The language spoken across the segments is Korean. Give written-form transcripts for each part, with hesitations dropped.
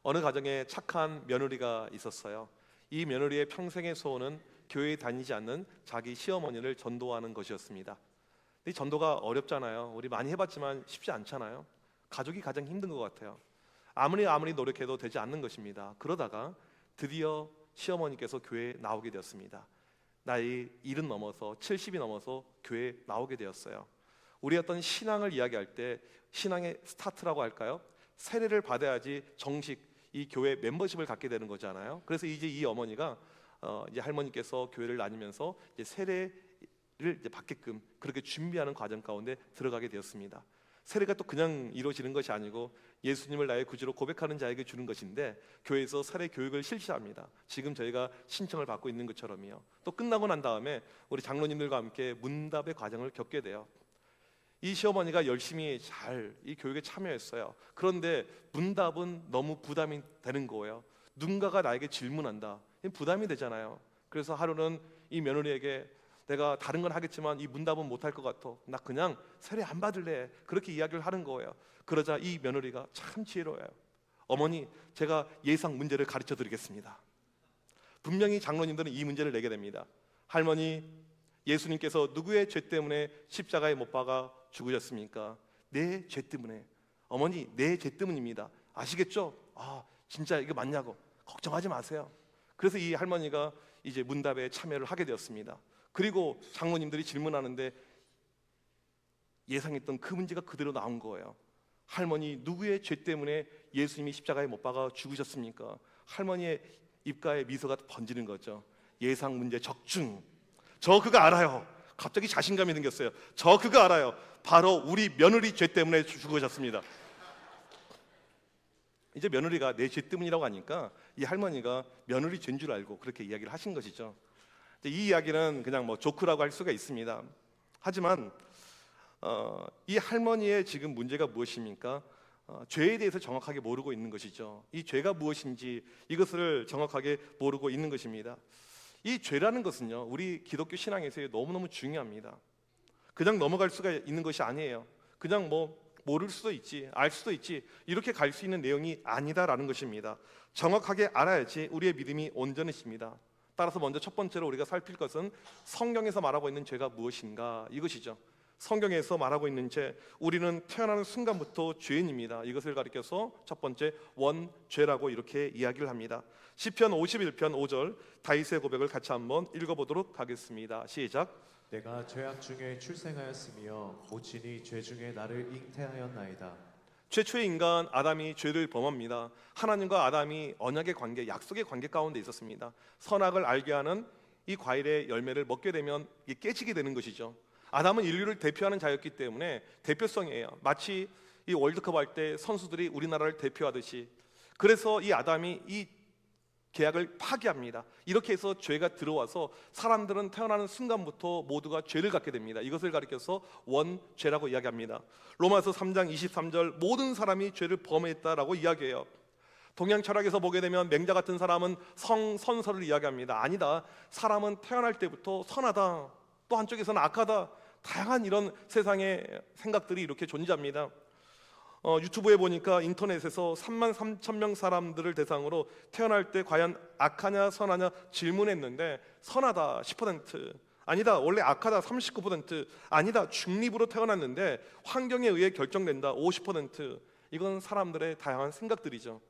어느 가정에 착한 며느리가 있었어요. 이 며느리의 평생의 소원은 교회에 다니지 않는 자기 시어머니를 전도하는 것이었습니다. 이 전도가 어렵잖아요. 우리 많이 해봤지만 쉽지 않잖아요. 가족이 가장 힘든 것 같아요. 아무리 노력해도 되지 않는 것입니다. 그러다가 드디어 시어머니께서 교회에 나오게 되었습니다. 나이 70이 넘어서 70이 넘어서 교회에 나오게 되었어요. 우리 어떤 신앙을 이야기할 때 신앙의 스타트라고 할까요? 세례를 받아야지 정식 이 교회 멤버십을 갖게 되는 거잖아요. 그래서 이제 이 어머니가 이제 할머니께서 교회를 다니면서 이제 세례를 이제 받게끔 그렇게 준비하는 과정 가운데 들어가게 되었습니다. 세례가 또 그냥 이루어지는 것이 아니고 예수님을 나의 구주로 고백하는 자에게 주는 것인데 교회에서 세례 교육을 실시합니다. 지금 저희가 신청을 받고 있는 것처럼요. 또 끝나고 난 다음에 우리 장로님들과 함께 문답의 과정을 겪게 돼요. 이 시어머니가 열심히 잘 이 교육에 참여했어요. 그런데 문답은 너무 부담이 되는 거예요. 누군가가 나에게 질문한다. 부담이 되잖아요. 그래서 하루는 이 며느리에게 내가 다른 건 하겠지만 이 문답은 못할 것 같아. 나 그냥 세례 안 받을래. 그렇게 이야기를 하는 거예요. 그러자 이 며느리가 참 지혜로워요. 어머니, 제가 예상 문제를 가르쳐 드리겠습니다. 분명히 장로님들은 이 문제를 내게 됩니다. 할머니, 예수님께서 누구의 죄 때문에 십자가에 못 박아 죽으셨습니까? 내 죄 때문에. 어머니, 내 죄 때문입니다. 아시겠죠? 아, 진짜 이거 맞냐고. 걱정하지 마세요. 그래서 이 할머니가 이제 문답에 참여를 하게 되었습니다. 그리고 장로님들이 질문하는데 예상했던 그 문제가 그대로 나온 거예요. 할머니, 누구의 죄 때문에 예수님이 십자가에 못 박아 죽으셨습니까? 할머니의 입가에 미소가 번지는 거죠. 예상 문제 적중. 저 그거 알아요. 갑자기 자신감이 생겼어요. 저 그거 알아요. 바로 우리 며느리 죄 때문에 죽으셨습니다. 이제 며느리가 내 죄 때문이라고 하니까 이 할머니가 며느리 죄인 줄 알고 그렇게 이야기를 하신 것이죠. 이 이야기는 그냥 뭐 조크라고 할 수가 있습니다. 하지만 이 할머니의 지금 문제가 무엇입니까? 죄에 대해서 정확하게 모르고 있는 것이죠. 이 죄가 무엇인지 이것을 정확하게 모르고 있는 것입니다. 이 죄라는 것은요, 우리 기독교 신앙에서 너무너무 중요합니다. 그냥 넘어갈 수가 있는 것이 아니에요. 그냥 뭐 모를 수도 있지, 알 수도 있지, 이렇게 갈 수 있는 내용이 아니다라는 것입니다. 정확하게 알아야지 우리의 믿음이 온전해집니다. 따라서 먼저 첫 번째로 우리가 살필 것은 성경에서 말하고 있는 죄가 무엇인가, 이것이죠. 성경에서 말하고 있는 죄, 우리는 태어나는 순간부터 죄인입니다. 이것을 가리켜서 첫 번째 원죄라고 이렇게 이야기를 합니다. 시편 51편 5절 다윗의 고백을 같이 한번 읽어보도록 하겠습니다. 시작. 내가 죄악 중에 출생하였으며 모친이 죄 중에 나를 잉태하였나이다. 최초의 인간 아담이 죄를 범합니다. 하나님과 아담이 언약의 관계, 약속의 관계 가운데 있었습니다. 선악을 알게 하는 이 과일의 열매를 먹게 되면 이게 깨지게 되는 것이죠. 아담은 인류를 대표하는 자였기 때문에 대표성이에요. 마치 이 월드컵 할 때 선수들이 우리나라를 대표하듯이. 그래서 이 아담이 이 계약을 파기합니다. 이렇게 해서 죄가 들어와서 사람들은 태어나는 순간부터 모두가 죄를 갖게 됩니다. 이것을 가리켜서 원죄라고 이야기합니다. 로마서 3장 23절 모든 사람이 죄를 범했다라고 이야기해요. 동양 철학에서 보게 되면 맹자 같은 사람은 성선설을 이야기합니다. 아니다. 사람은 태어날 때부터 선하다. 또 한쪽에서는 악하다. 다양한 이런 세상의 생각들이 이렇게 존재합니다. 유튜브에 보니까 인터넷에서 33,000명 사람들을 대상으로 태어날 때 과연 악하냐 선하냐 질문했는데 선하다 10%, 아니다 원래 악하다 39%, 아니다 중립으로 태어났는데 환경에 의해 결정된다 50%. 이건 사람들의 다양한 생각들이죠.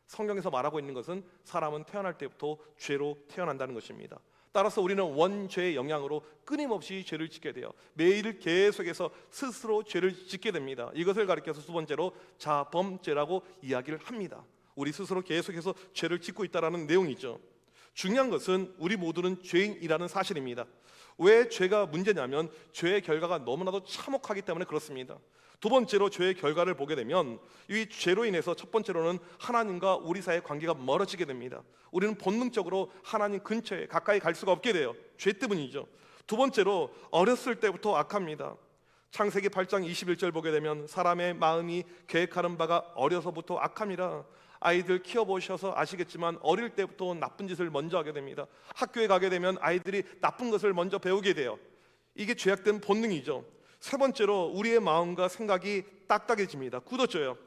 성경에서 말하고 있는 것은 사람은 태어날 때부터 죄로 태어난다는 것입니다. 따라서 우리는 원죄의 영향으로 끊임없이 죄를 짓게 돼요. 매일 계속해서 스스로 죄를 짓게 됩니다. 이것을 가리켜서 두 번째로 자범죄라고 이야기를 합니다. 우리 스스로 계속해서 죄를 짓고 있다는 내용이죠. 중요한 것은 우리 모두는 죄인이라는 사실입니다. 왜 죄가 문제냐면 죄의 결과가 너무나도 참혹하기 때문에 그렇습니다. 두 번째로 죄의 결과를 보게 되면 이 죄로 인해서 첫 번째로는 하나님과 우리 사이의 관계가 멀어지게 됩니다. 우리는 본능적으로 하나님 근처에 가까이 갈 수가 없게 돼요. 죄 때문이죠. 두 번째로 어렸을 때부터 악합니다. 창세기 8장 21절 보게 되면 사람의 마음이 계획하는 바가 어려서부터 악함이라. 아이들 키워보셔서 아시겠지만 어릴 때부터 나쁜 짓을 먼저 하게 됩니다. 학교에 가게 되면 아이들이 나쁜 것을 먼저 배우게 돼요. 이게 죄악된 본능이죠. 세 번째로 우리의 마음과 생각이 딱딱해집니다. 굳어져요.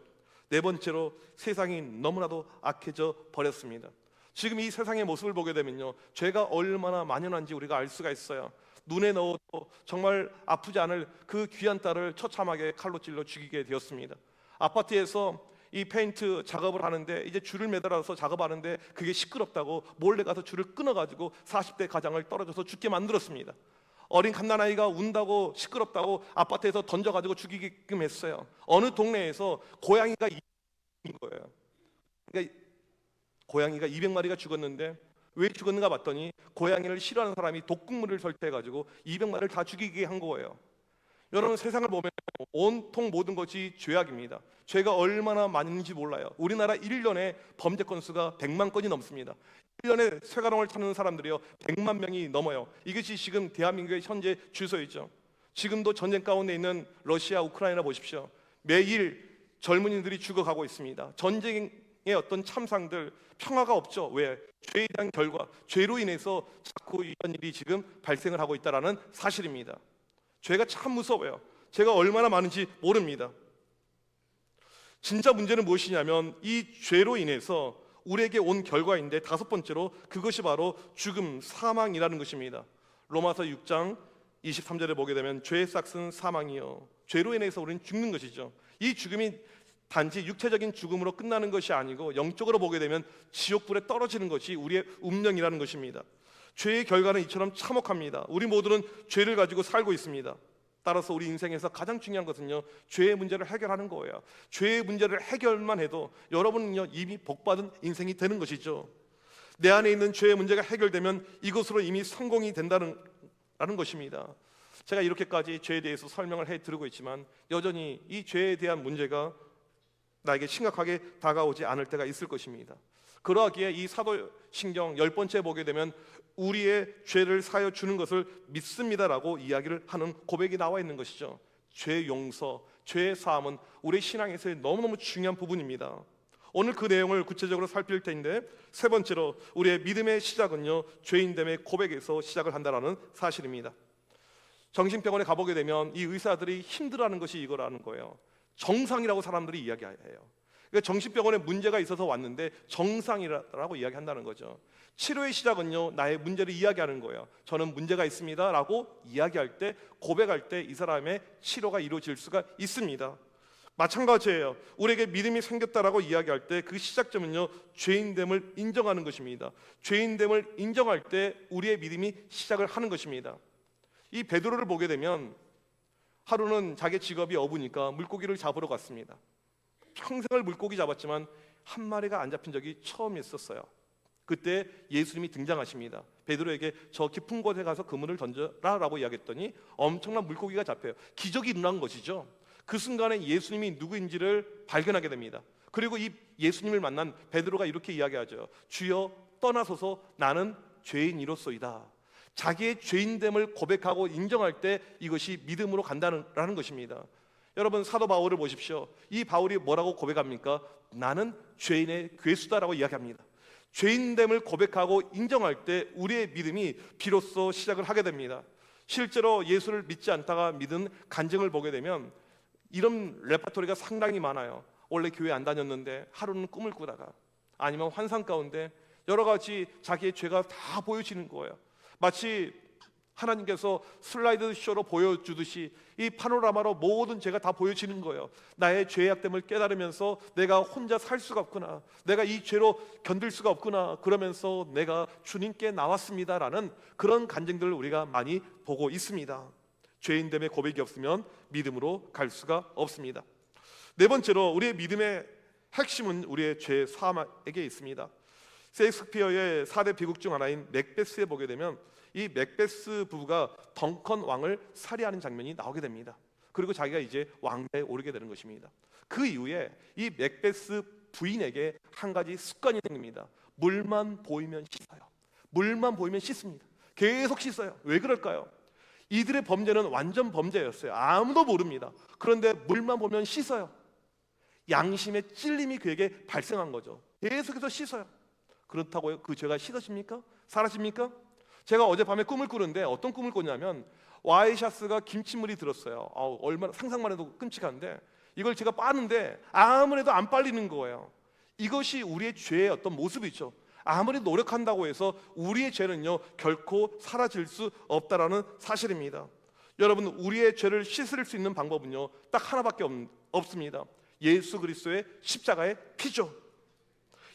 네 번째로 세상이 너무나도 악해져 버렸습니다. 지금 이 세상의 모습을 보게 되면요, 죄가 얼마나 만연한지 우리가 알 수가 있어요. 눈에 넣어도 정말 아프지 않을 그 귀한 딸을 처참하게 칼로 찔러 죽이게 되었습니다. 아파트에서 이 페인트 작업을 하는데 이제 줄을 매달아서 작업하는데 그게 시끄럽다고 몰래 가서 줄을 끊어가지고 40대 가장을 떨어져서 죽게 만들었습니다. 어린 갓난아이가 운다고 시끄럽다고 아파트에서 던져가지고 죽이게끔 했어요. 어느 동네에서 고양이가 인 거예요. 그러니까 고양이가 200마리가 죽었는데 왜 죽었는가 봤더니 고양이를 싫어하는 사람이 독극물을 설치해가지고 200마리를 다 죽이게 한 거예요. 여러분, 세상을 보면 온통 모든 것이 죄악입니다. 죄가 얼마나 많은지 몰라요. 우리나라 1년에 범죄 건수가 100만 건이 넘습니다. 1년에 쇠가롱을 찾는 사람들이요 100만 명이 넘어요. 이것이 지금 대한민국의 현재 주소이죠. 지금도 전쟁 가운데 있는 러시아, 우크라이나 보십시오. 매일 젊은이들이 죽어가고 있습니다. 전쟁의 어떤 참상들, 평화가 없죠. 왜? 죄에 대한 결과, 죄로 인해서 자꾸 이런 일이 지금 발생을 하고 있다는 사실입니다. 죄가 참 무서워요. 죄가 얼마나 많은지 모릅니다. 진짜 문제는 무엇이냐면 이 죄로 인해서 우리에게 온 결과인데, 다섯 번째로 그것이 바로 죽음, 사망이라는 것입니다. 로마서 6장 23절에 보게 되면 죄의 싹은 사망이요, 죄로 인해서 우리는 죽는 것이죠. 이 죽음이 단지 육체적인 죽음으로 끝나는 것이 아니고 영적으로 보게 되면 지옥불에 떨어지는 것이 우리의 운명이라는 것입니다. 죄의 결과는 이처럼 참혹합니다. 우리 모두는 죄를 가지고 살고 있습니다. 따라서 우리 인생에서 가장 중요한 것은요, 죄의 문제를 해결하는 거예요. 죄의 문제를 해결만 해도 여러분은요 이미 복받은 인생이 되는 것이죠. 내 안에 있는 죄의 문제가 해결되면 이것으로 이미 성공이 된다는 것입니다. 제가 이렇게까지 죄에 대해서 설명을 해드리고 있지만 여전히 이 죄에 대한 문제가 나에게 심각하게 다가오지 않을 때가 있을 것입니다. 그러하기에 이 사도신경 10번째 보게 되면 우리의 죄를 사하여 주는 것을 믿습니다라고 이야기를 하는 고백이 나와 있는 것이죠. 죄 용서, 죄 사함은 우리 신앙에서의 너무너무 중요한 부분입니다. 오늘 그 내용을 구체적으로 살필 텐데, 세 번째로 우리의 믿음의 시작은요 죄인됨의 고백에서 시작을 한다는 사실입니다. 정신병원에 가보게 되면 이 의사들이 힘들어하는 것이 이거라는 거예요. 정상이라고 사람들이 이야기해요. 그러니까 정신병원에 문제가 있어서 왔는데 정상이라고 이야기한다는 거죠. 치료의 시작은요 나의 문제를 이야기하는 거예요. 저는 문제가 있습니다 라고 이야기할 때, 고백할 때 이 사람의 치료가 이루어질 수가 있습니다. 마찬가지예요. 우리에게 믿음이 생겼다라고 이야기할 때 그 시작점은요 죄인됨을 인정하는 것입니다. 죄인됨을 인정할 때 우리의 믿음이 시작을 하는 것입니다. 이 베드로를 보게 되면 하루는 자기 직업이 어부니까 물고기를 잡으러 갔습니다. 평생을 물고기 잡았지만 한 마리가 안 잡힌 적이 처음이었어요. 그때 예수님이 등장하십니다. 베드로에게 저 깊은 곳에 가서 그물을 던져라 라고 이야기했더니 엄청난 물고기가 잡혀요. 기적이 일어난 것이죠. 그 순간에 예수님이 누구인지를 발견하게 됩니다. 그리고 이 예수님을 만난 베드로가 이렇게 이야기하죠. 주여 떠나소서, 나는 죄인이로소이다. 자기의 죄인됨을 고백하고 인정할 때 이것이 믿음으로 간다는 것입니다. 여러분, 사도 바울을 보십시오. 이 바울이 뭐라고 고백합니까? 나는 죄인의 괴수다라고 이야기합니다. 죄인됨을 고백하고 인정할 때 우리의 믿음이 비로소 시작을 하게 됩니다. 실제로 예수를 믿지 않다가 믿은 간증을 보게 되면 이런 레파토리가 상당히 많아요. 원래 교회 안 다녔는데 하루는 꿈을 꾸다가, 아니면 환상 가운데 여러 가지 자기의 죄가 다 보여지는 거예요. 마치 하나님께서 슬라이드 쇼로 보여주듯이 이 파노라마로 모든 죄가 다 보여지는 거예요. 나의 죄악됨을 깨달으면서 내가 혼자 살 수가 없구나, 내가 이 죄로 견딜 수가 없구나, 그러면서 내가 주님께 나왔습니다라는 그런 간증들을 우리가 많이 보고 있습니다. 죄인됨의 고백이 없으면 믿음으로 갈 수가 없습니다. 네 번째로 우리의 믿음의 핵심은 우리의 죄 사함에게 있습니다. 셰익스피어의 4대 비극 중 하나인 맥베스에 보게 되면 이 맥베스 부부가 덩컨 왕을 살해하는 장면이 나오게 됩니다. 그리고 자기가 이제 왕좌에 오르게 되는 것입니다. 그 이후에 이 맥베스 부인에게 한 가지 습관이 생깁니다. 물만 보이면 씻어요. 물만 보이면 씻습니다. 계속 씻어요. 왜 그럴까요? 이들의 범죄는 완전 범죄였어요. 아무도 모릅니다. 그런데 물만 보면 씻어요. 양심의 찔림이 그에게 발생한 거죠. 계속해서 씻어요. 그렇다고 그 죄가 씻어집니까? 사라집니까? 제가 어젯밤에 꿈을 꾸는데 어떤 꿈을 꿨냐면 와이셔츠가 김치물이 들었어요. 얼마나 상상만 해도 끔찍한데 이걸 제가 빠는데 아무래도 안 빨리는 거예요. 이것이 우리의 죄의 어떤 모습이죠. 아무리 노력한다고 해서 우리의 죄는요 결코 사라질 수 없다라는 사실입니다. 여러분, 우리의 죄를 씻을 수 있는 방법은요 딱 하나밖에 없습니다. 예수 그리스도의 십자가의 피죠.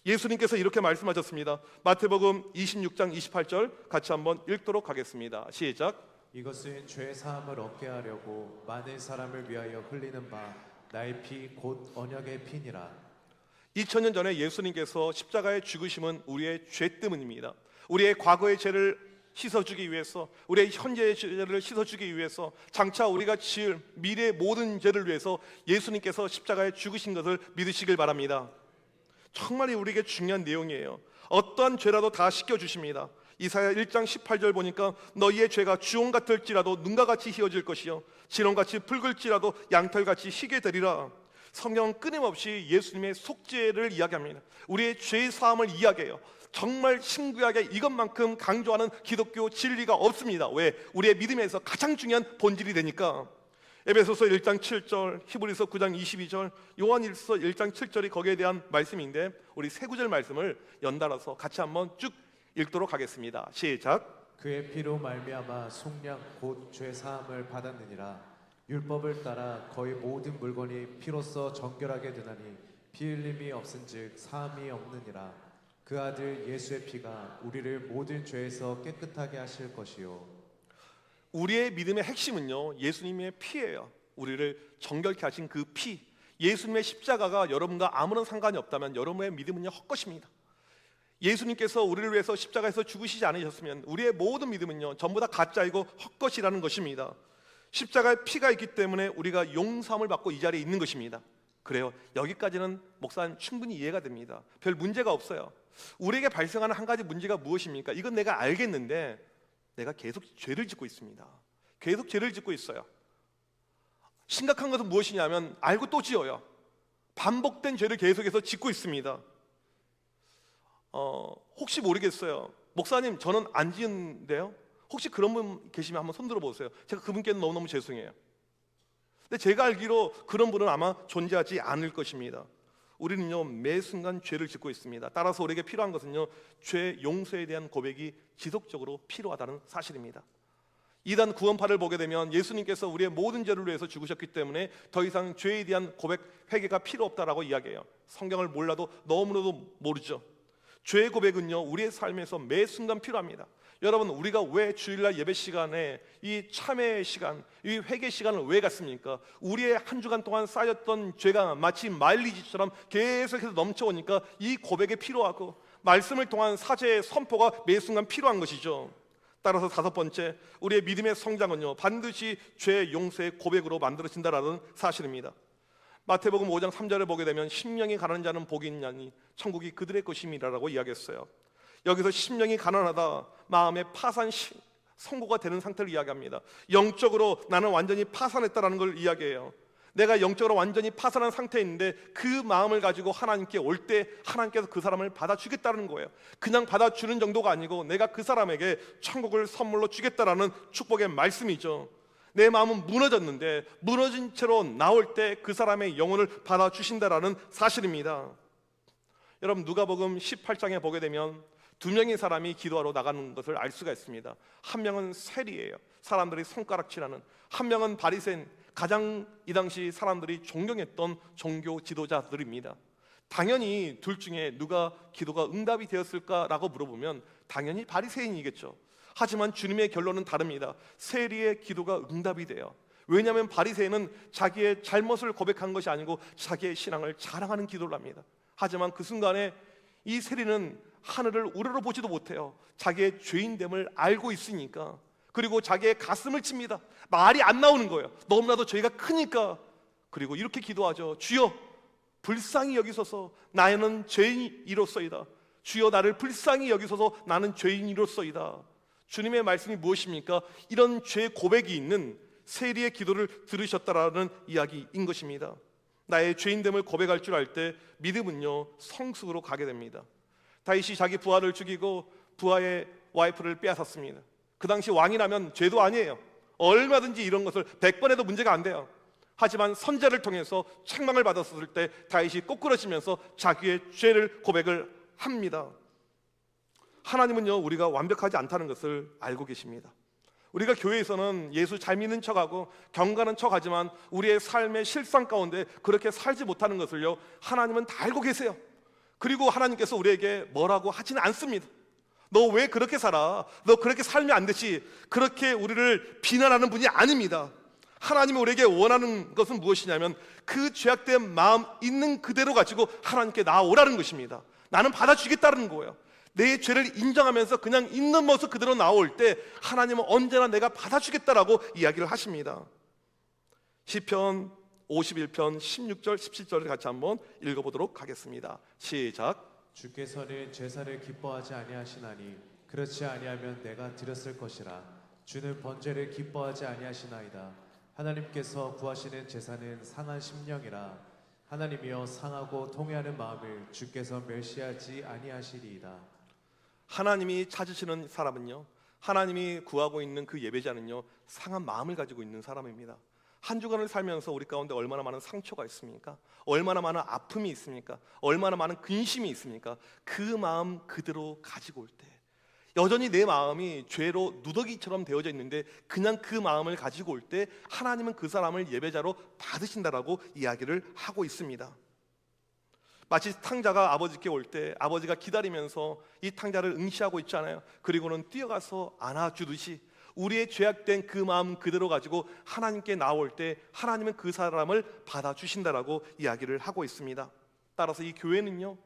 예수님께서 이렇게 말씀하셨습니다. 마태복음 26장 28절 같이 한번 읽도록 하겠습니다. 시작. 이것은 죄 사함을 얻게 하려고 많은 사람을 위하여 흘리는 바 나의 피 곧 언약의 피니라. 2000년 전에 예수님께서 십자가에 죽으심은 우리의 죄 때문입니다. 우리의 과거의 죄를 씻어주기 위해서, 우리의 현재의 죄를 씻어주기 위해서, 장차 우리가 지을 미래의 모든 죄를 위해서 예수님께서 십자가에 죽으신 것을 믿으시길 바랍니다. 정말 우리에게 중요한 내용이에요. 어떠한 죄라도 다 씻겨주십니다. 이사야 1장 18절 보니까 너희의 죄가 주홍 같을지라도 눈과 같이 희어질 것이요 진홍같이 붉을지라도 양털같이 희게 되리라. 성경은 끊임없이 예수님의 속죄를 이야기합니다. 우리의 죄의 사함을 이야기해요. 정말 신구약에 이것만큼 강조하는 기독교 진리가 없습니다. 왜? 우리의 믿음에서 가장 중요한 본질이 되니까. 에베소서 1장 7절, 히브리서 9장 22절, 요한일서 1장 7절이 거기에 대한 말씀인데 우리 세 구절 말씀을 연달아서 같이 한번 쭉 읽도록 하겠습니다. 시작. 그의 피로 말미암아 속량 곧 죄 사함을 받았느니라. 율법을 따라 거의 모든 물건이 피로써 정결하게 되나니 피 흘림이 없은즉 사함이 없느니라. 그 아들 예수의 피가 우리를 모든 죄에서 깨끗하게 하실 것이요. 우리의 믿음의 핵심은요 예수님의 피예요. 우리를 정결케 하신 그 피, 예수님의 십자가가 여러분과 아무런 상관이 없다면 여러분의 믿음은요 헛것입니다. 예수님께서 우리를 위해서 십자가에서 죽으시지 않으셨으면 우리의 모든 믿음은요 전부 다 가짜이고 헛것이라는 것입니다. 십자가에 피가 있기 때문에 우리가 용서함을 받고 이 자리에 있는 것입니다. 그래요. 여기까지는 목사님 충분히 이해가 됩니다. 별 문제가 없어요. 우리에게 발생하는 한 가지 문제가 무엇입니까? 이건 내가 알겠는데 내가 계속 죄를 짓고 있습니다. 계속 죄를 짓고 있어요. 심각한 것은 무엇이냐면 알고 또 지어요. 반복된 죄를 계속해서 짓고 있습니다. 혹시 모르겠어요. 목사님 저는 안 지은데요? 혹시 그런 분 계시면 한번 손 들어보세요. 제가 그분께는 너무너무 죄송해요. 근데 제가 알기로 그런 분은 아마 존재하지 않을 것입니다. 우리는요 매 순간 죄를 짓고 있습니다. 따라서 우리에게 필요한 것은요 죄 용서에 대한 고백이 지속적으로 필요하다는 사실입니다. 이단 구원파를 보게 되면 예수님께서 우리의 모든 죄를 위해서 죽으셨기 때문에 더 이상 죄에 대한 고백, 회개가 필요 없다라고 이야기해요. 성경을 몰라도 너무나도 모르죠. 죄의 고백은요 우리의 삶에서 매 순간 필요합니다. 여러분, 우리가 왜 주일날 예배 시간에 이 참회 시간, 이 회개 시간을 왜 갖습니까? 우리의 한 주간 동안 쌓였던 죄가 마치 마일리지처럼 계속해서 넘쳐오니까 이 고백이 필요하고 말씀을 통한 사죄의 선포가 매 순간 필요한 것이죠. 따라서 다섯 번째, 우리의 믿음의 성장은요 반드시 죄 용서의 고백으로 만들어진다라는 사실입니다. 마태복음 5장 3절을 보게 되면 심령이 가난한 자는 복이 있나니 천국이 그들의 것임이라고 이야기했어요. 여기서 심령이 가난하다, 마음의 파산 선고가 되는 상태를 이야기합니다. 영적으로 나는 완전히 파산했다라는 걸 이야기해요. 내가 영적으로 완전히 파산한 상태에 있는데 그 마음을 가지고 하나님께 올 때 하나님께서 그 사람을 받아주겠다는 거예요. 그냥 받아주는 정도가 아니고 내가 그 사람에게 천국을 선물로 주겠다라는 축복의 말씀이죠. 내 마음은 무너졌는데 무너진 채로 나올 때 그 사람의 영혼을 받아주신다라는 사실입니다. 여러분, 누가복음 18장에 보게 되면 두 명의 사람이 기도하러 나가는 것을 알 수가 있습니다. 한 명은 세리예요. 사람들이 손가락질하는. 한 명은 바리새인, 가장 이 당시 사람들이 존경했던 종교 지도자들입니다. 당연히 둘 중에 누가 기도가 응답이 되었을까라고 물어보면 당연히 바리새인이겠죠. 하지만 주님의 결론은 다릅니다. 세리의 기도가 응답이 돼요. 왜냐하면 바리새인은 자기의 잘못을 고백한 것이 아니고 자기의 신앙을 자랑하는 기도를 합니다. 하지만 그 순간에 이 세리는 하늘을 우러러보지도 못해요. 자기의 죄인됨을 알고 있으니까. 그리고 자기의 가슴을 칩니다. 말이 안 나오는 거예요. 너무나도 죄가 크니까. 그리고 이렇게 기도하죠. 주여, 불쌍히 여기소서. 나는 죄인이로소이다. 주여, 나를 불쌍히 여기소서. 나는 죄인이로소이다. 주님의 말씀이 무엇입니까? 이런 죄 고백이 있는 세리의 기도를 들으셨다라는 이야기인 것입니다. 나의 죄인됨을 고백할 줄 알 때 믿음은요 성숙으로 가게 됩니다. 다윗이 자기 부하를 죽이고 부하의 와이프를 빼앗았습니다. 그 당시 왕이라면 죄도 아니에요. 얼마든지 이런 것을 100번 해도 문제가 안 돼요. 하지만 선제를 통해서 책망을 받았을 때 다윗이 꼬꾸라지면서 자기의 죄를 고백을 합니다. 하나님은요, 우리가 완벽하지 않다는 것을 알고 계십니다. 우리가 교회에서는 예수 잘 믿는 척하고 경건한 척하지만 우리의 삶의 실상 가운데 그렇게 살지 못하는 것을요, 하나님은 다 알고 계세요. 그리고 하나님께서 우리에게 뭐라고 하지는 않습니다. 너 왜 그렇게 살아? 너 그렇게 살면 안 되지. 그렇게 우리를 비난하는 분이 아닙니다. 하나님이 우리에게 원하는 것은 무엇이냐면 그 죄악된 마음 있는 그대로 가지고 하나님께 나오라는 것입니다. 나는 받아주겠다는 거예요. 내 죄를 인정하면서 그냥 있는 모습 그대로 나올 때 하나님은 언제나 내가 받아주겠다라고 이야기를 하십니다. 시편 51편 16절 17절을 같이 한번 읽어보도록 하겠습니다. 시작. 주께서는 제사를 기뻐하지 아니하시나니 그렇지 아니하면 내가 드렸을 것이라. 주는 번제를 기뻐하지 아니하시나이다. 하나님께서 구하시는 제사는 상한 심령이라. 하나님이여 상하고 통회하는 마음을 주께서 멸시하지 아니하시리이다. 하나님이 찾으시는 사람은요, 하나님이 구하고 있는 그 예배자는요, 상한 마음을 가지고 있는 사람입니다. 한 주간을 살면서 우리 가운데 얼마나 많은 상처가 있습니까? 얼마나 많은 아픔이 있습니까? 얼마나 많은 근심이 있습니까? 그 마음 그대로 가지고 올 때 여전히 내 마음이 죄로 누더기처럼 되어져 있는데 그냥 그 마음을 가지고 올 때 하나님은 그 사람을 예배자로 받으신다라고 이야기를 하고 있습니다. 마치 탕자가 아버지께 올 때 아버지가 기다리면서 이 탕자를 응시하고 있잖아요. 그리고는 뛰어가서 안아주듯이 우리의 죄악된 그 마음 그대로 가지고 하나님께 나올 때 하나님은 그 사람을 받아주신다라고 이야기를 하고 있습니다. 따라서 이 교회는요,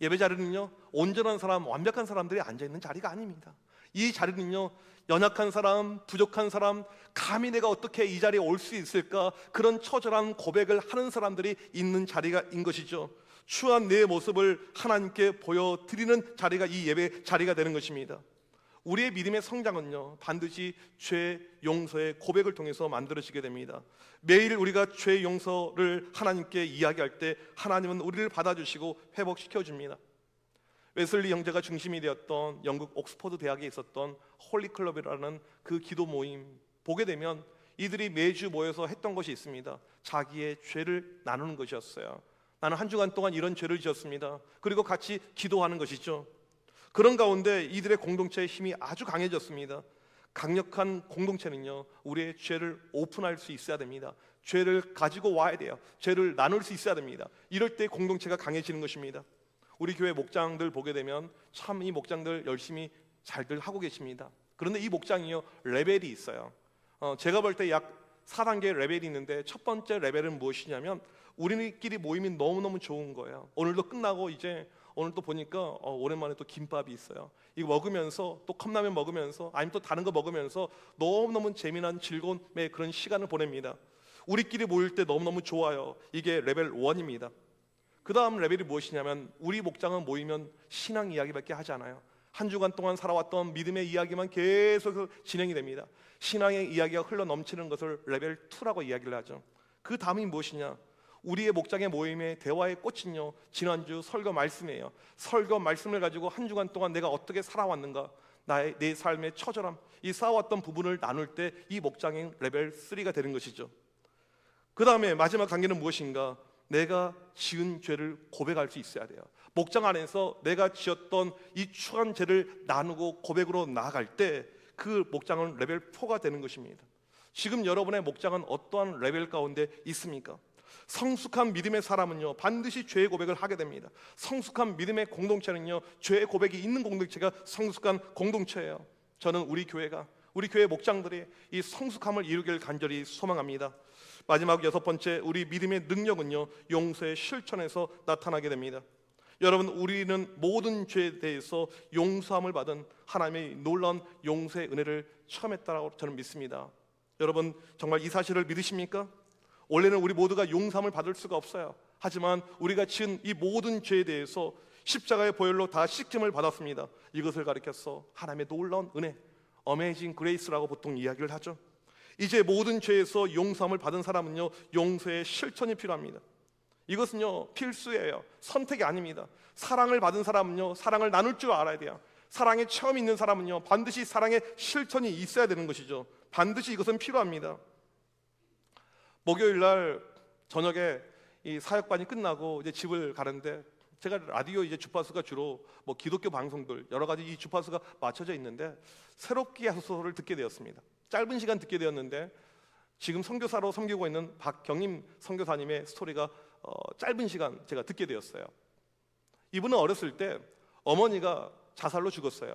예배자리는요, 온전한 사람, 완벽한 사람들이 앉아있는 자리가 아닙니다. 이 자리는요, 연약한 사람, 부족한 사람, 감히 내가 어떻게 이 자리에 올 수 있을까, 그런 처절한 고백을 하는 사람들이 있는 자리가인 것이죠. 추한 내 모습을 하나님께 보여드리는 자리가 이 예배 자리가 되는 것입니다. 우리의 믿음의 성장은요, 반드시 죄 용서의 고백을 통해서 만들어지게 됩니다. 매일 우리가 죄 용서를 하나님께 이야기할 때 하나님은 우리를 받아주시고 회복시켜 줍니다. 웨슬리 형제가 중심이 되었던 영국 옥스퍼드 대학에 있었던 홀리클럽이라는 그 기도 모임 보게 되면 이들이 매주 모여서 했던 것이 있습니다. 자기의 죄를 나누는 것이었어요. 나는 한 주간 동안 이런 죄를 지었습니다. 그리고 같이 기도하는 것이죠. 그런 가운데 이들의 공동체의 힘이 아주 강해졌습니다. 강력한 공동체는요, 우리의 죄를 오픈할 수 있어야 됩니다. 죄를 가지고 와야 돼요. 죄를 나눌 수 있어야 됩니다. 이럴 때 공동체가 강해지는 것입니다. 우리 교회 목장들 보게 되면 참 이 목장들 열심히 잘들 하고 계십니다. 그런데 이 목장이요, 레벨이 있어요. 제가 볼 때 약 4단계 레벨이 있는데 첫 번째 레벨은 무엇이냐면 우리끼리 모임이 너무너무 좋은 거예요. 오늘도 끝나고 이제 오늘 또 보니까 오랜만에 또 김밥이 있어요. 이거 먹으면서 또 컵라면 먹으면서 아니면 또 다른 거 먹으면서 너무너무 재미난 즐거움의 그런 시간을 보냅니다. 우리끼리 모일 때 너무너무 좋아요. 이게 레벨 1입니다. 그 다음 레벨이 무엇이냐면 우리 목장은 모이면 신앙 이야기밖에 하지 않아요. 한 주간 동안 살아왔던 믿음의 이야기만 계속 진행이 됩니다. 신앙의 이야기가 흘러 넘치는 것을 레벨 2라고 이야기를 하죠. 그 다음이 무엇이냐? 우리의 목장의 모임의 대화의 꽃은요, 지난주 설교 말씀이에요. 설교 말씀을 가지고 한 주간 동안 내가 어떻게 살아왔는가, 내 삶의 처절함, 이 쌓아왔던 부분을 나눌 때 이 목장의 레벨 3가 되는 것이죠. 그 다음에 마지막 단계는 무엇인가? 내가 지은 죄를 고백할 수 있어야 돼요. 목장 안에서 내가 지었던 이 추한 죄를 나누고 고백으로 나아갈 때 그 목장은 레벨 4가 되는 것입니다. 지금 여러분의 목장은 어떠한 레벨 가운데 있습니까? 성숙한 믿음의 사람은요, 반드시 죄의 고백을 하게 됩니다. 성숙한 믿음의 공동체는요, 죄의 고백이 있는 공동체가 성숙한 공동체예요. 저는 우리 교회 목장들이 이 성숙함을 이루길 간절히 소망합니다. 마지막 6번째, 우리 믿음의 능력은요, 용서의 실천에서 나타나게 됩니다. 여러분, 우리는 모든 죄에 대해서 용서함을 받은 하나님의 놀라운 용서의 은혜를 체험했다고 저는 믿습니다. 여러분, 정말 이 사실을 믿으십니까? 원래는 우리 모두가 용서함을 받을 수가 없어요. 하지만 우리가 지은 이 모든 죄에 대해서 십자가의 보혈로 다 씻김을 받았습니다. 이것을 가리켜서 하나님의 놀라운 은혜, 어메이징 그레이스라고 보통 이야기를 하죠. 이제 모든 죄에서 용서함을 받은 사람은요, 용서의 실천이 필요합니다. 이것은요, 필수예요. 선택이 아닙니다. 사랑을 받은 사람은요, 사랑을 나눌 줄 알아야 돼요. 사랑의 체험이 있는 사람은요, 반드시 사랑의 실천이 있어야 되는 것이죠. 반드시 이것은 필요합니다. 목요일 날 저녁에 이 사역반이 끝나고 이제 집을 가는데 제가 라디오 이제 주파수가 주로 뭐 기독교 방송들 여러 가지 이 주파수가 맞춰져 있는데 새롭게 소설을 듣게 되었습니다. 짧은 시간 듣게 되었는데 지금 선교사로 섬기고 있는 박경임 선교사님의 스토리가 짧은 시간 제가 듣게 되었어요. 이분은 어렸을 때 어머니가 자살로 죽었어요.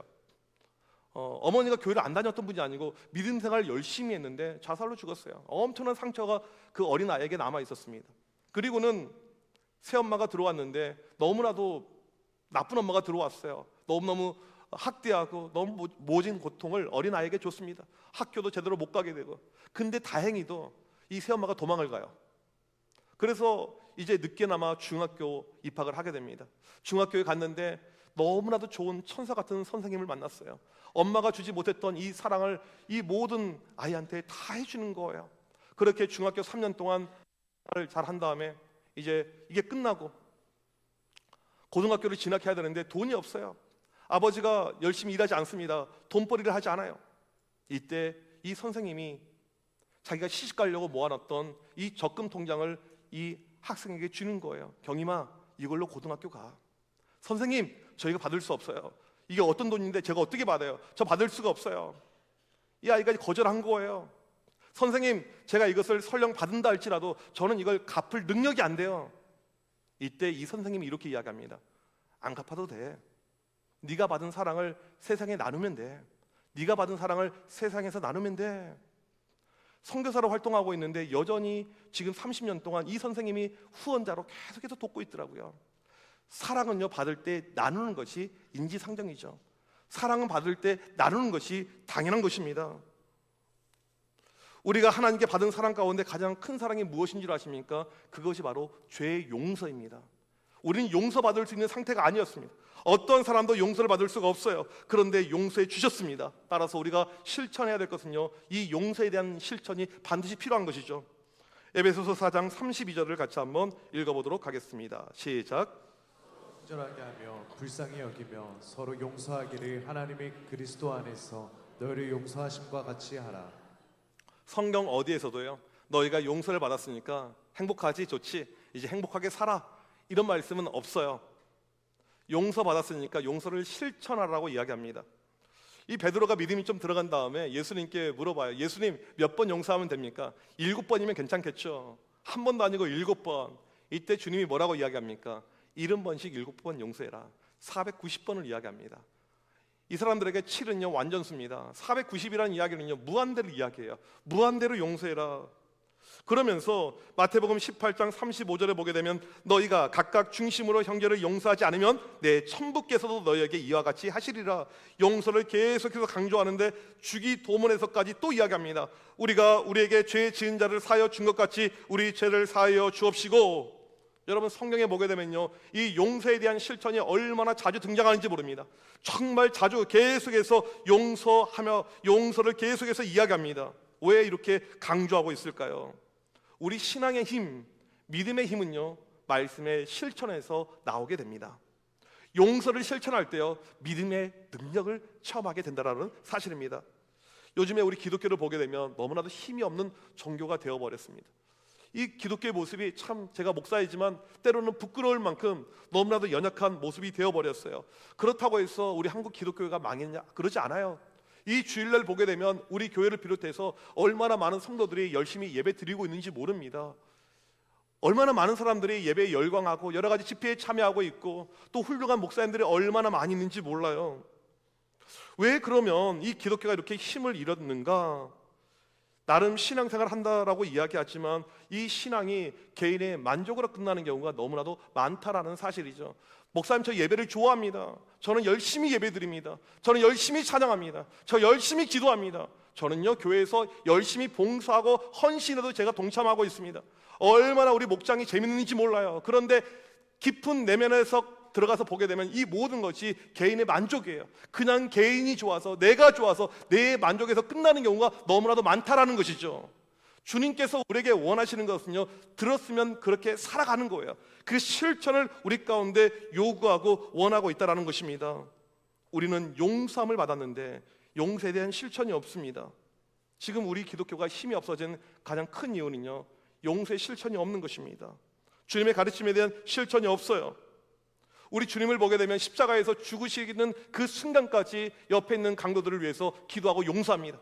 어머니가 교회를 안 다녔던 분이 아니고 믿음 생활을 열심히 했는데 자살로 죽었어요. 엄청난 상처가 그 어린 아이에게 남아 있었습니다. 그리고는 새엄마가 들어왔는데 너무나도 나쁜 엄마가 들어왔어요. 너무너무 학대하고 너무 모진 고통을 어린 아이에게 줬습니다. 학교도 제대로 못 가게 되고. 근데 다행히도 이 새엄마가 도망을 가요. 그래서 이제 늦게나마 중학교 입학을 하게 됩니다. 중학교에 갔는데 너무나도 좋은 천사 같은 선생님을 만났어요. 엄마가 주지 못했던 이 사랑을 이 모든 아이한테 다 해주는 거예요. 그렇게 중학교 3년 동안 잘 한 다음에 이제 이게 끝나고 고등학교를 진학해야 되는데 돈이 없어요. 아버지가 열심히 일하지 않습니다. 돈벌이를 하지 않아요. 이때 이 선생님이 자기가 시집 가려고 모아놨던 이 적금 통장을 이 학생에게 주는 거예요. 경임아, 이걸로 고등학교 가. 선생님, 저희가 받을 수 없어요. 이게 어떤 돈인데 제가 어떻게 받아요? 저 받을 수가 없어요. 이 아이가 거절한 거예요. 선생님, 제가 이것을 설령 받은다 할지라도 저는 이걸 갚을 능력이 안 돼요. 이때 이 선생님이 이렇게 이야기합니다. 안 갚아도 돼. 네가 받은 사랑을 세상에 나누면 돼. 네가 받은 사랑을 세상에서 나누면 돼. 선교사로 활동하고 있는데 여전히 지금 30년 동안 이 선생님이 후원자로 계속해서 돕고 있더라고요. 사랑은요, 받을 때 나누는 것이 인지상정이죠. 사랑은 받을 때 나누는 것이 당연한 것입니다. 우리가 하나님께 받은 사랑 가운데 가장 큰 사랑이 무엇인 줄 아십니까? 그것이 바로 죄의 용서입니다. 우리는 용서받을 수 있는 상태가 아니었습니다. 어떤 사람도 용서를 받을 수가 없어요. 그런데 용서해 주셨습니다. 따라서 우리가 실천해야 될 것은요, 이 용서에 대한 실천이 반드시 필요한 것이죠. 에베소서 4장 32절을 같이 한번 읽어보도록 하겠습니다. 시작. 친절하게 하며 불쌍히 여기며 서로 용서하기를 하나님이 그리스도 안에서 너희를 용서하심과 같이 하라. 성경 어디에서도요, 너희가 용서를 받았으니까 행복하지, 좋지, 이제 행복하게 살아, 이런 말씀은 없어요. 용서받았으니까 용서를 실천하라고 이야기합니다. 이 베드로가 믿음이 좀 들어간 다음에 예수님께 물어봐요. 예수님, 몇 번 용서하면 됩니까? 7번이면 괜찮겠죠. 한 번도 아니고 7번. 이때 주님이 뭐라고 이야기합니까? 70번씩 7번 용서해라. 490번을 이야기합니다. 이 사람들에게 7은요 완전수입니다. 490이라는 이야기는요 무한대로 이야기해요. 무한대로 용서해라. 그러면서 마태복음 18장 35절에 보게 되면 너희가 각각 중심으로 형제를 용서하지 않으면 내 천부께서도 너희에게 이와 같이 하시리라. 용서를 계속해서 강조하는데 주기도문에서까지 또 이야기합니다. 우리가 우리에게 죄 지은 자를 사하여 준 것 같이 우리 죄를 사하여 주옵시고. 여러분, 성경에 보게 되면요 이 용서에 대한 실천이 얼마나 자주 등장하는지 모릅니다. 정말 자주 계속해서 용서하며 용서를 계속해서 이야기합니다. 왜 이렇게 강조하고 있을까요? 우리 신앙의 힘, 믿음의 힘은요 말씀의 실천에서 나오게 됩니다. 용서를 실천할 때요 믿음의 능력을 체험하게 된다는 사실입니다. 요즘에 우리 기독교를 보게 되면 너무나도 힘이 없는 종교가 되어버렸습니다. 이 기독교의 모습이 참, 제가 목사이지만 때로는 부끄러울 만큼 너무나도 연약한 모습이 되어버렸어요. 그렇다고 해서 우리 한국 기독교가 망했냐? 그러지 않아요. 이 주일날 보게 되면 우리 교회를 비롯해서 얼마나 많은 성도들이 열심히 예배 드리고 있는지 모릅니다. 얼마나 많은 사람들이 예배에 열광하고 여러 가지 집회에 참여하고 있고 또 훌륭한 목사님들이 얼마나 많이 있는지 몰라요. 왜 그러면 이 기독교가 이렇게 힘을 잃었는가? 나름 신앙생활을 한다라고 이야기하지만 이 신앙이 개인의 만족으로 끝나는 경우가 너무나도 많다라는 사실이죠. 목사님, 저 예배를 좋아합니다. 저는 열심히 예배드립니다. 저는 열심히 찬양합니다. 저 열심히 기도합니다. 저는요 교회에서 열심히 봉사하고 헌신에도 제가 동참하고 있습니다. 얼마나 우리 목장이 재밌는지 몰라요. 그런데 깊은 내면에서 들어가서 보게 되면 이 모든 것이 개인의 만족이에요. 그냥 개인이 좋아서, 내가 좋아서 내 만족에서 끝나는 경우가 너무나도 많다라는 것이죠. 주님께서 우리에게 원하시는 것은요 들었으면 그렇게 살아가는 거예요. 그 실천을 우리 가운데 요구하고 원하고 있다는 것입니다. 우리는 용서함을 받았는데 용서에 대한 실천이 없습니다. 지금 우리 기독교가 힘이 없어진 가장 큰 이유는요 용서의 실천이 없는 것입니다. 주님의 가르침에 대한 실천이 없어요. 우리 주님을 보게 되면 십자가에서 죽으시는 그 순간까지 옆에 있는 강도들을 위해서 기도하고 용서합니다.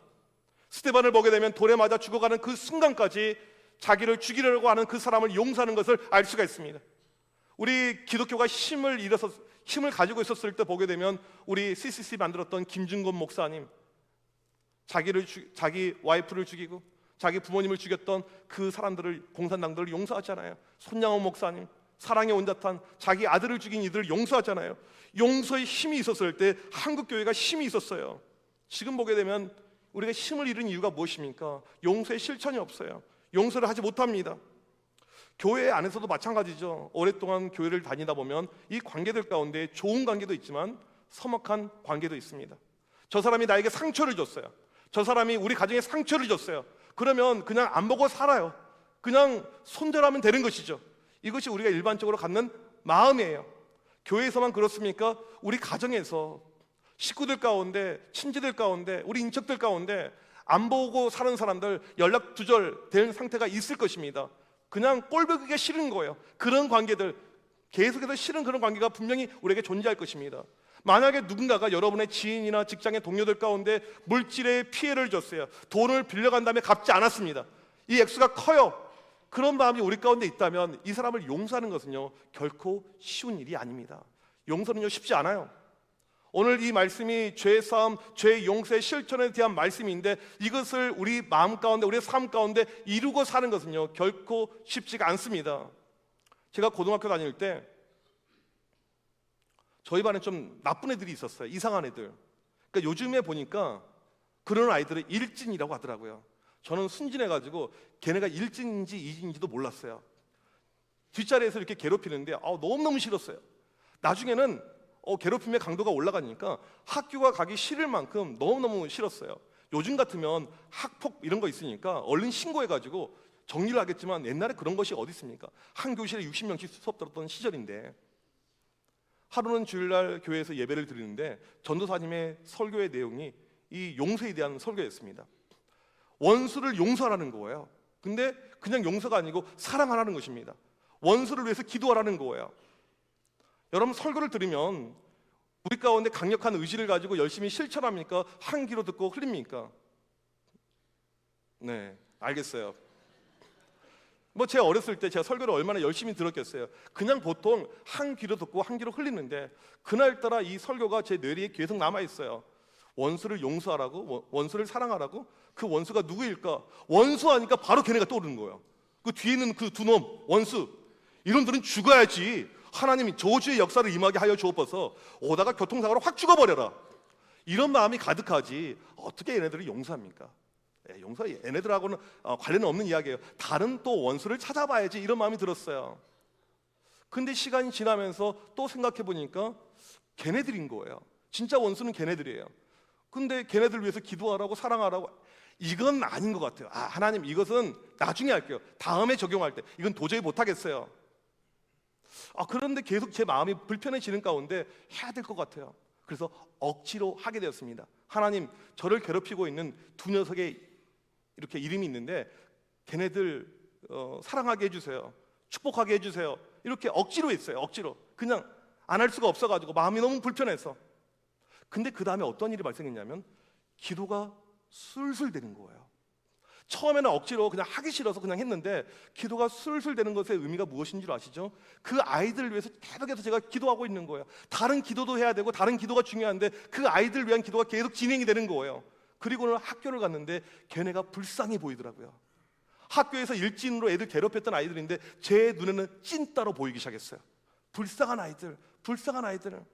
스데반을 보게 되면 돌에 맞아 죽어가는 그 순간까지 자기를 죽이려고 하는 그 사람을 용서하는 것을 알 수가 있습니다. 우리 기독교가 힘을 가지고 있었을 때 보게 되면 우리 CCC 만들었던 김준곤 목사님, 자기 와이프를 죽이고 자기 부모님을 죽였던 그 사람들을, 공산당들을 용서하잖아요. 손양원 목사님, 사랑의 온자탄, 자기 아들을 죽인 이들을 용서하잖아요. 용서의 힘이 있었을 때 한국 교회가 힘이 있었어요. 지금 보게 되면 우리가 힘을 잃은 이유가 무엇입니까? 용서의 실천이 없어요. 용서를 하지 못합니다. 교회 안에서도 마찬가지죠. 오랫동안 교회를 다니다 보면 이 관계들 가운데 좋은 관계도 있지만 서먹한 관계도 있습니다. 저 사람이 나에게 상처를 줬어요. 저 사람이 우리 가정에 상처를 줬어요. 그러면 그냥 안 보고 살아요. 그냥 손절하면 되는 것이죠. 이것이 우리가 일반적으로 갖는 마음이에요. 교회에서만 그렇습니까? 우리 가정에서 식구들 가운데, 친지들 가운데, 우리 인척들 가운데 안 보고 사는 사람들, 연락 두절된 상태가 있을 것입니다. 그냥 꼴보기가 싫은 거예요. 그런 관계들, 계속해서 싫은 그런 관계가 분명히 우리에게 존재할 것입니다. 만약에 누군가가 여러분의 지인이나 직장의 동료들 가운데 물질의 피해를 줬어요. 돈을 빌려간 다음에 갚지 않았습니다. 이 액수가 커요. 그런 마음이 우리 가운데 있다면 이 사람을 용서하는 것은요, 결코 쉬운 일이 아닙니다. 용서는요, 쉽지 않아요. 오늘 이 말씀이 죄 사함, 죄 용서의 실천에 대한 말씀인데 이것을 우리 마음 가운데, 우리의 삶 가운데 이루고 사는 것은요, 결코 쉽지가 않습니다. 제가 고등학교 다닐 때 저희 반에 좀 나쁜 애들이 있었어요. 이상한 애들. 그러니까 요즘에 보니까 그런 아이들을 일진이라고 하더라고요. 저는 순진해가지고 걔네가 일진인지 이진인지도 몰랐어요. 뒷자리에서 이렇게 괴롭히는데 너무너무 싫었어요. 나중에는 괴롭힘의 강도가 올라가니까 학교가 가기 싫을 만큼 너무너무 싫었어요. 요즘 같으면 학폭 이런 거 있으니까 얼른 신고해가지고 정리를 하겠지만 옛날에 그런 것이 어디 있습니까? 한 교실에 60명씩 수업 들었던 시절인데, 하루는 주일날 교회에서 예배를 드리는데 전도사님의 설교의 내용이 이 용서에 대한 설교였습니다. 원수를 용서하라는 거예요. 근데 그냥 용서가 아니고 사랑하라는 것입니다. 원수를 위해서 기도하라는 거예요. 여러분, 설교를 들으면 우리 가운데 강력한 의지를 가지고 열심히 실천합니까? 한 귀로 듣고 흘립니까? 네, 알겠어요. 제 어렸을 때 제가 설교를 얼마나 열심히 들었겠어요. 그냥 보통 한 귀로 듣고 한 귀로 흘리는데 그날따라 이 설교가 제 뇌리에 계속 남아있어요. 원수를 용서하라고, 원수를 사랑하라고. 그 원수가 누구일까? 원수하니까 바로 걔네가 떠오르는 거예요. 그 뒤에 있는 그 두 놈, 원수, 이놈들은 죽어야지. 하나님이 저주의 역사를 임하게 하여 주옵소서. 오다가 교통사고로 확 죽어버려라. 이런 마음이 가득하지 어떻게 얘네들을 용서합니까? 용서, 얘네들하고는 관련 없는 이야기예요. 다른 또 원수를 찾아봐야지, 이런 마음이 들었어요. 근데 시간이 지나면서 또 생각해 보니까 걔네들인 거예요. 진짜 원수는 걔네들이에요. 근데 걔네들 위해서 기도하라고, 사랑하라고, 이건 아닌 것 같아요. 하나님, 이것은 나중에 할게요. 다음에 적용할 때. 이건 도저히 못하겠어요. 그런데 계속 제 마음이 불편해지는 가운데 해야 될 것 같아요. 그래서 억지로 하게 되었습니다. 하나님, 저를 괴롭히고 있는 두 녀석의 이렇게 이름이 있는데 걔네들 사랑하게 해주세요. 축복하게 해주세요. 이렇게 억지로 했어요. 억지로. 그냥 안 할 수가 없어가지고 마음이 너무 불편해서. 근데 그 다음에 어떤 일이 발생했냐면 기도가 술술 되는 거예요. 처음에는 억지로 그냥 하기 싫어서 그냥 했는데 기도가 술술 되는 것의 의미가 무엇인 줄 아시죠? 그 아이들을 위해서 계속해서 제가 기도하고 있는 거예요. 다른 기도도 해야 되고 다른 기도가 중요한데 그 아이들을 위한 기도가 계속 진행이 되는 거예요. 그리고는 학교를 갔는데 걔네가 불쌍해 보이더라고요. 학교에서 일진으로 애들 괴롭혔던 아이들인데 제 눈에는 찐따로 보이기 시작했어요. 불쌍한 아이들, 불쌍한 아이들.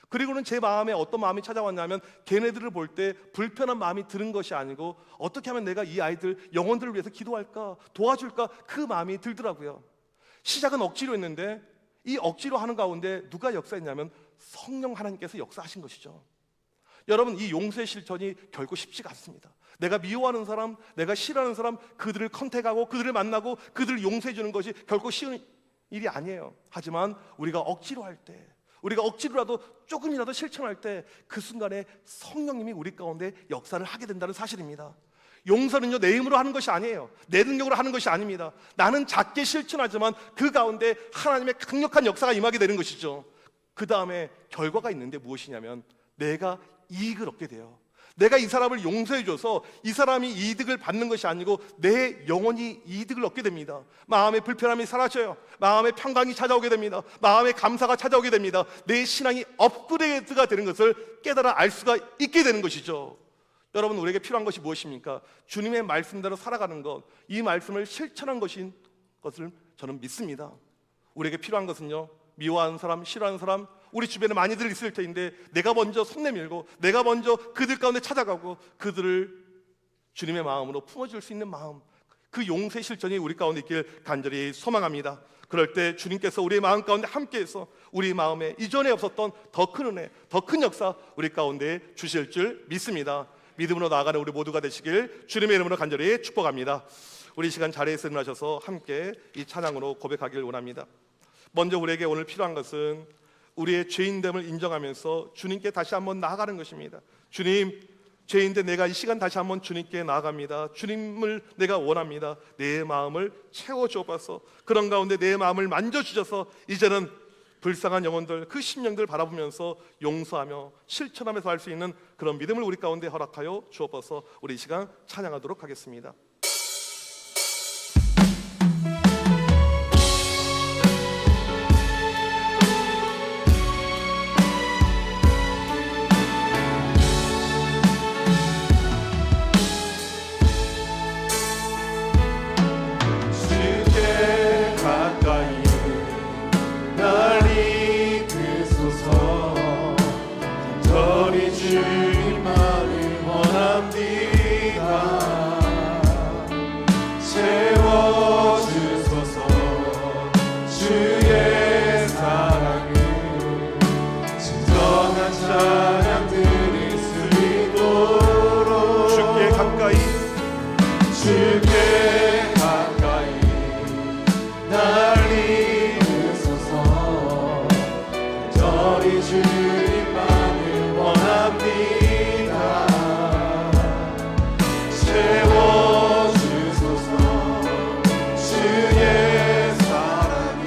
그리고는 제 마음에 어떤 마음이 찾아왔냐면 걔네들을 볼 때 불편한 마음이 드는 것이 아니고 어떻게 하면 내가 이 아이들 영혼들을 위해서 기도할까, 도와줄까, 그 마음이 들더라고요. 시작은 억지로 했는데 이 억지로 하는 가운데 누가 역사했냐면 성령 하나님께서 역사하신 것이죠. 여러분, 이 용서의 실천이 결코 쉽지가 않습니다. 내가 미워하는 사람, 내가 싫어하는 사람, 그들을 컨택하고 그들을 만나고 그들을 용서해 주는 것이 결코 쉬운 일이 아니에요. 하지만 우리가 억지로 할 때, 우리가 억지로라도 조금이라도 실천할 때 그 순간에 성령님이 우리 가운데 역사를 하게 된다는 사실입니다. 용서는요 내 힘으로 하는 것이 아니에요. 내 능력으로 하는 것이 아닙니다. 나는 작게 실천하지만 그 가운데 하나님의 강력한 역사가 임하게 되는 것이죠. 그 다음에 결과가 있는데 무엇이냐면 내가 이익을 얻게 돼요. 내가 이 사람을 용서해줘서 이 사람이 이득을 받는 것이 아니고 내 영혼이 이득을 얻게 됩니다. 마음의 불편함이 사라져요. 마음의 평강이 찾아오게 됩니다. 마음의 감사가 찾아오게 됩니다. 내 신앙이 업그레이드가 되는 것을 깨달아 알 수가 있게 되는 것이죠. 여러분, 우리에게 필요한 것이 무엇입니까? 주님의 말씀대로 살아가는 것, 이 말씀을 실천한 것인 것을 저는 믿습니다. 우리에게 필요한 것은요, 미워하는 사람, 싫어하는 사람, 우리 주변에 많이들 있을 텐데 내가 먼저 손 내밀고 내가 먼저 그들 가운데 찾아가고 그들을 주님의 마음으로 품어줄 수 있는 마음, 그 용서의 실천이 우리 가운데 있길 간절히 소망합니다. 그럴 때 주님께서 우리의 마음 가운데 함께해서 우리 마음에 이전에 없었던 더 큰 은혜, 더 큰 역사 우리 가운데 주실 줄 믿습니다. 믿음으로 나아가는 우리 모두가 되시길 주님의 이름으로 간절히 축복합니다. 우리 시간 자리에서 일어나셔서 함께 이 찬양으로 고백하길 원합니다. 먼저 우리에게 오늘 필요한 것은 우리의 죄인됨을 인정하면서 주님께 다시 한번 나아가는 것입니다. 주님, 죄인데 내가 이 시간 다시 한번 주님께 나아갑니다. 주님을 내가 원합니다. 내 마음을 채워주옵소서. 그런 가운데 내 마음을 만져주셔서 이제는 불쌍한 영혼들, 그 심령들 바라보면서 용서하며 실천하면서 할 수 있는 그런 믿음을 우리 가운데 허락하여 주옵소서. 우리 이 시간 찬양하도록 하겠습니다. 주님만을 원합니다. 채워주소서. 주의 사랑을 진정한 찬양 들을 수 있도록 주께 가까이 날 이으소서. 간절히 주님만을 원합니다. 채워주소서. 주의 사랑을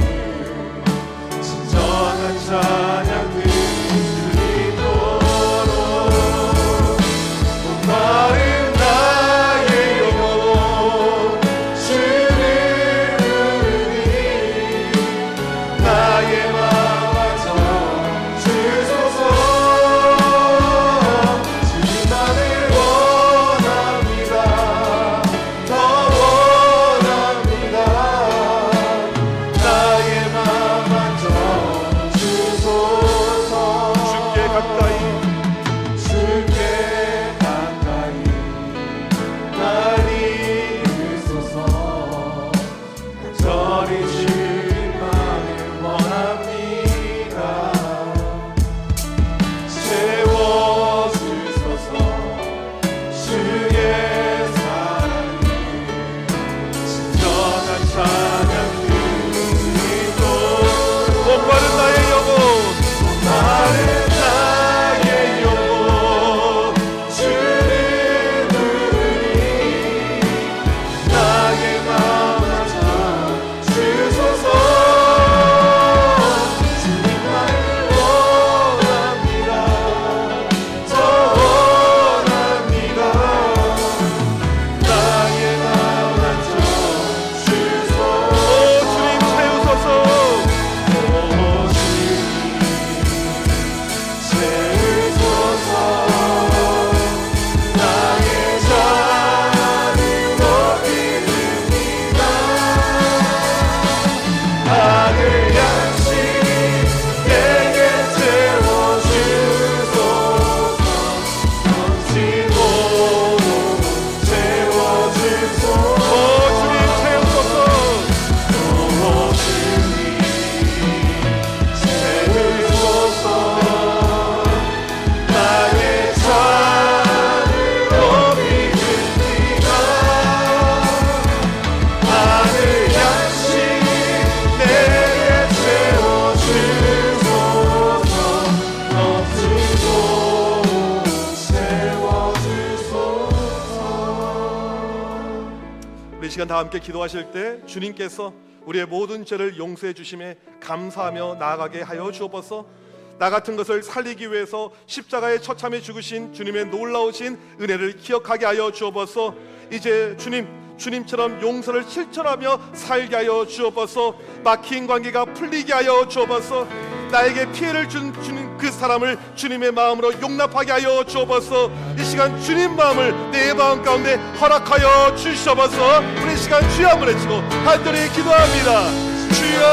진정한 찬양 들을 수 있도록 목마른 나의 영혼 주를 부르니 나의 마음 주소서. 주님만을 원합니다. 더 원합니다. 나의 마음 주소서. 시간 다 함께 기도하실 때 주님께서 우리의 모든 죄를 용서해 주심에 감사하며 나아가게 하여 주옵소서. 나 같은 것을 살리기 위해서 십자가에 처참히 죽으신 주님의 놀라우신 은혜를 기억하게 하여 주옵소서. 이제 주님처럼 용서를 실천하며 살게 하여 주옵소서. 막힌 관계가 풀리게 하여 주옵소서. 나에게 피해를 준 그 사람을 주님의 마음으로 용납하게 하여 주옵소서. 이 시간 주님 마음을 내 마음 가운데 허락하여 주시옵소서. 우리 이 시간 주여 한번 외치고 간절히 기도합니다. 주여.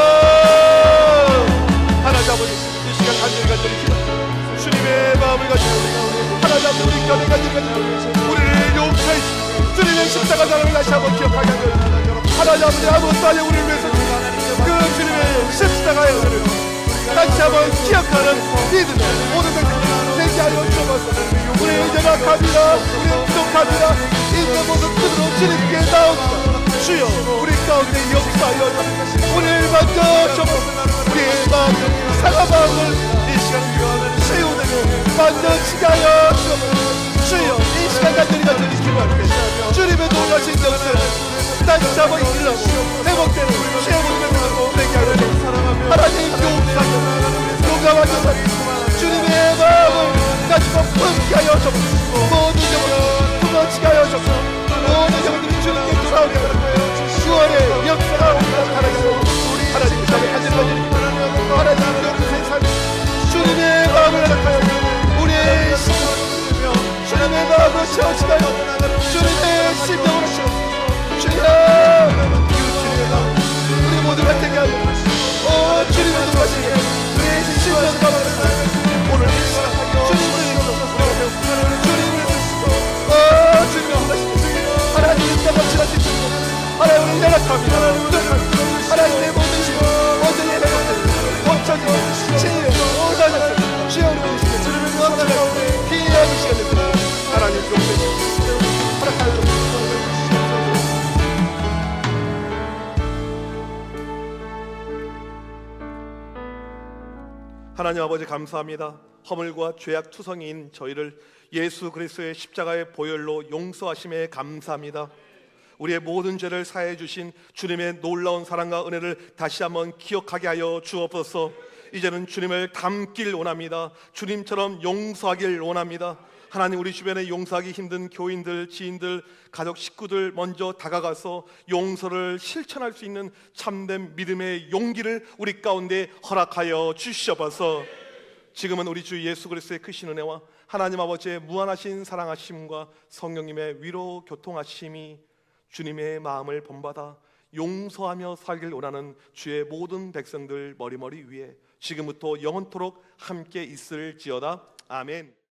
하나님 아버지, 이 시간 간절히 기도합니다. 주님의 마음을 가지고 하나님 아버지, 우리 교회 간절히 우리를 용서해 주시고 주님의 십자가 사랑을 다시 한번 기억하게 하여 주시옵소서. 하나님 아버지, 아무것도 아니고 우리를 위해서 그 주님의 십자가의 은혜를 다시 한번 기억하는 믿음의 모든 백성들 되게 하여 주옵소서. 우리 연약합니다. 우리 부족합니다. 이제 모든 뜻으로 주님께 나옵니다. 주여, 우리 가운데 역사하여 주옵소서. 우리를 만져 주옵소서. 우리의 마음, 상한 마음을 이 시간 세우되며 만져지게 하여 주옵소서. 주여, 이 시간 간절히 기도할 때 주님의 놀라신 역사를 다시 한번 일어나고 회복되는 주의 모습을 되게 하여 주옵소서. 하나님 용감하셔서 주님의 마음을 가지고 품게 하여 주옵소서. 모든 영혼을 품어지게 하여 주옵소서. 모든 영혼들이 주님께 돌아오게 하여 주옵소서. 9월의 역사가 오기를 바라겠소. 하나님 그 땅에 간절히 하나님 영생의 삶 주님의 마음을 허락하여 우리의 심령 주님의 마음으로 채워지게 하여 주님의 심령으로 채워주옵소서. 주여, 주님의 마음 우리 모두가 되게 하여 주님의 도와주시게 우리의 심령을 감아주시고 오늘 이 시간 주님을 하나님 인자가 지나치시고 하나님 우리 연약합니다. 하나님의 모든 시 모든 예배를 원천이 진리를 오다는 주여 우리 주님의 원천을 피하는 시간입니다. 하나님 용서해 허락하여 주옵소서. 하나님 아버지 감사합니다. 허물과 죄악 투성이인 저희를 예수 그리스도의 십자가의 보혈로 용서하심에 감사합니다. 우리의 모든 죄를 사해 주신 주님의 놀라운 사랑과 은혜를 다시 한번 기억하게 하여 주옵소서. 이제는 주님을 닮길 원합니다. 주님처럼 용서하길 원합니다. 하나님, 우리 주변에 용서하기 힘든 교인들, 지인들, 가족, 식구들 먼저 다가가서 용서를 실천할 수 있는 참된 믿음의 용기를 우리 가운데 허락하여 주시옵소서. 지금은 우리 주 예수 그리스도의 크신 은혜와 하나님 아버지의 무한하신 사랑하심과 성령님의 위로 교통하심이 주님의 마음을 본받아 용서하며 살길 원하는 주의 모든 백성들 머리머리 위에 지금부터 영원토록 함께 있을지어다. 아멘.